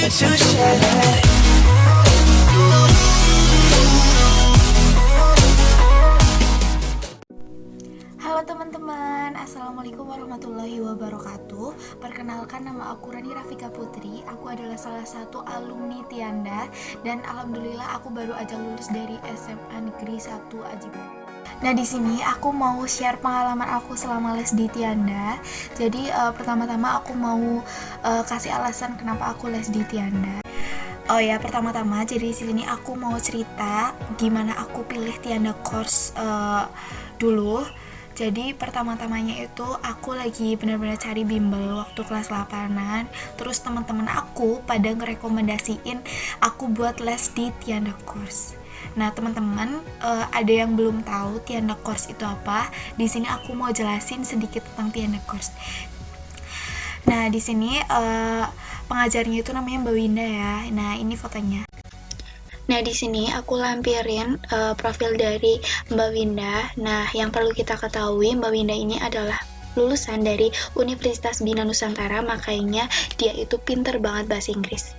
to share. Halo teman-teman, Assalamualaikum warahmatullahi wabarakatuh. Perkenalkan, nama aku Rani Rafika Putri. Aku adalah salah satu alumni Tianda. Dan alhamdulillah aku baru aja lulus dari SMA Negeri 1 Aji Barang. Nah, di sini aku mau share pengalaman aku selama les di Tianda. Jadi pertama-tama aku mau kasih alasan kenapa aku les di Tianda. Oh ya, pertama-tama jadi di sini aku mau cerita gimana aku pilih Tianda course dulu. Jadi pertama-tamanya itu aku lagi benar-benar cari bimbel waktu kelas 8-an. Terus teman-teman aku pada ngerekomendasiin aku buat les di Tianda course. Nah, teman-teman, ada yang belum tahu Tianda course itu apa? Di sini aku mau jelasin sedikit tentang Tianda course. Nah, di sini pengajarnya itu namanya Mbak Winda ya. Nah, ini fotonya. Nah, di sini aku lampirin profil dari Mbak Winda. Nah, yang perlu kita ketahui, Mbak Winda ini adalah lulusan dari Universitas Bina Nusantara, makanya dia itu pinter banget bahasa Inggris.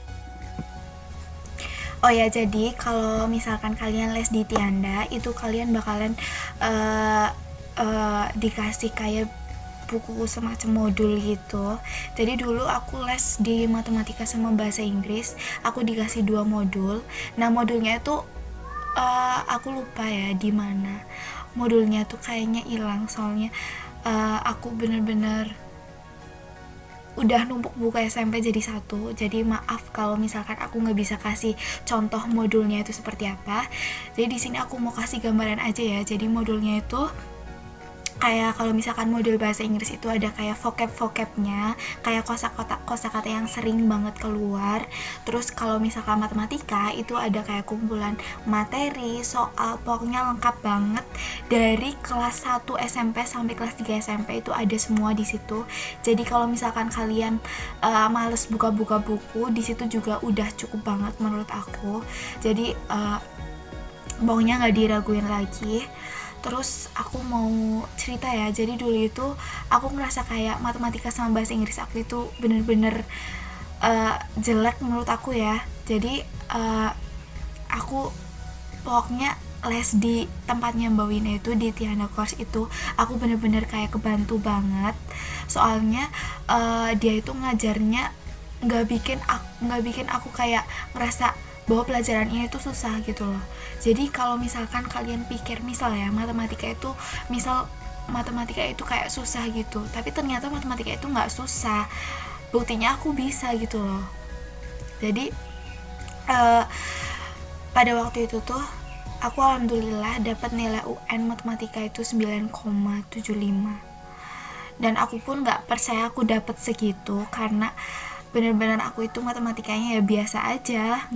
Oh ya, jadi kalau misalkan kalian les di Tianda, itu kalian bakalan dikasih kayak buku semacam modul gitu. Jadi dulu aku les di matematika sama bahasa Inggris, aku dikasih 2 modul. Nah, modulnya itu aku lupa ya di mana. Modulnya tuh kayaknya hilang, soalnya aku bener-bener udah numpuk buku SMP jadi satu. Jadi maaf kalau misalkan aku nggak bisa kasih contoh modulnya itu seperti apa. Jadi di sini aku mau kasih gambaran aja ya. Jadi modulnya itu kayak kalau misalkan modul bahasa Inggris itu ada kayak vocab-vocabnya, kayak kosakata yang sering banget keluar. Terus kalau misalkan matematika itu ada kayak kumpulan materi, soal, pokoknya lengkap banget. Dari kelas 1 SMP sampai kelas 3 SMP itu ada semua di situ. Jadi kalau misalkan kalian males buka-buka buku, di situ juga udah cukup banget menurut aku. Jadi pokoknya nggak diraguin lagi. Terus aku mau cerita ya, jadi dulu itu aku ngerasa kayak matematika sama bahasa Inggris aku itu bener-bener jelek menurut aku ya. Jadi aku pokoknya les di tempatnya Mbak Wina itu, di Tianda course itu aku bener-bener kayak kebantu banget. Soalnya dia itu ngajarnya nggak bikin aku kayak ngerasa bahwa pelajaran ini tuh susah gitu loh. Jadi kalau misalkan kalian pikir misal ya matematika itu kayak susah gitu, tapi ternyata matematika itu nggak susah. Buktinya aku bisa gitu loh. Jadi pada waktu itu tuh aku alhamdulillah dapat nilai UN matematika itu 9,75. Dan aku pun nggak percaya aku dapat segitu, karena bener-bener aku itu matematikanya ya biasa aja,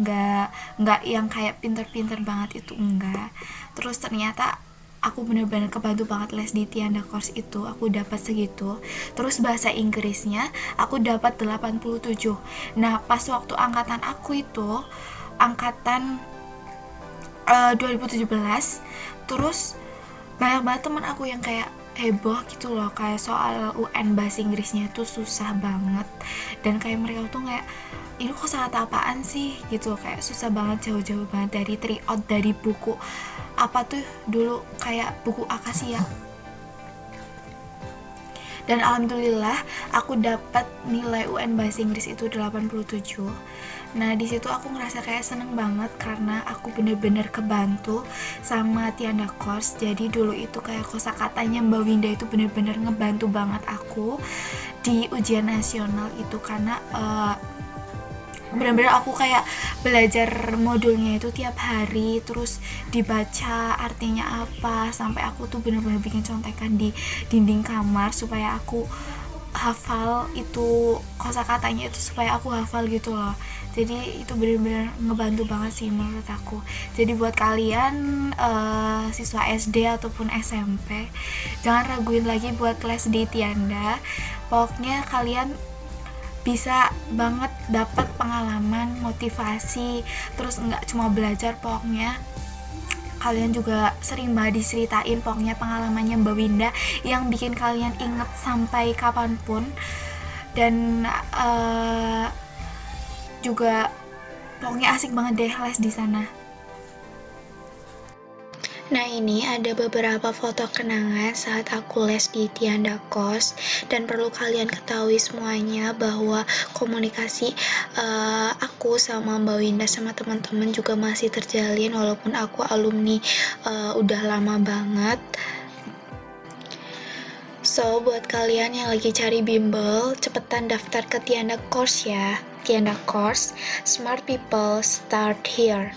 nggak yang kayak pinter-pinter banget itu, enggak. Terus ternyata aku bener-bener kebantu banget les di Tianda course itu, aku dapat segitu. Terus bahasa Inggrisnya aku dapat 87. Nah, pas waktu angkatan aku itu angkatan 2017, terus banyak banget teman aku yang kayak heboh gitu loh, kayak soal UN bahasa Inggrisnya itu susah banget. Dan kayak mereka tuh kayak, ini kosakata apaan sih gitu, kayak susah banget, jauh-jauh banget dari tryout, dari buku apa tuh dulu, kayak buku Akasia. Dan alhamdulillah aku dapat nilai UN bahasa Inggris itu 87. Nah, di situ aku ngerasa kayak seneng banget karena aku bener-bener kebantu sama Tianda course. Jadi dulu itu kayak kosakatanya Mbak Winda itu bener-bener ngebantu banget aku di ujian nasional itu, karena bener-bener aku kayak belajar modulnya itu tiap hari, terus dibaca artinya apa, sampai aku tuh bener-bener bikin contekan di dinding kamar supaya aku hafal itu kosakatanya itu, supaya aku hafal gitu loh. Jadi itu benar-benar ngebantu banget sih menurut aku. Jadi buat kalian siswa SD ataupun SMP, jangan raguin lagi buat les di Tianda. Pokoknya kalian bisa banget dapat pengalaman, motivasi, terus nggak cuma belajar, pokoknya kalian juga sering banget diceritain pokoknya pengalamannya Mbak Winda yang bikin kalian inget sampai kapanpun. Dan juga pokoknya asik banget deh les di sana. Nah, ini ada beberapa foto kenangan saat aku les di Tianda Kos, dan perlu kalian ketahui semuanya bahwa komunikasi aku sama Mbak Winda sama teman-teman juga masih terjalin walaupun aku alumni udah lama banget. So, buat kalian yang lagi cari bimbel, cepetan daftar ke Tianda Course ya. Tianda Course, Smart People Start Here.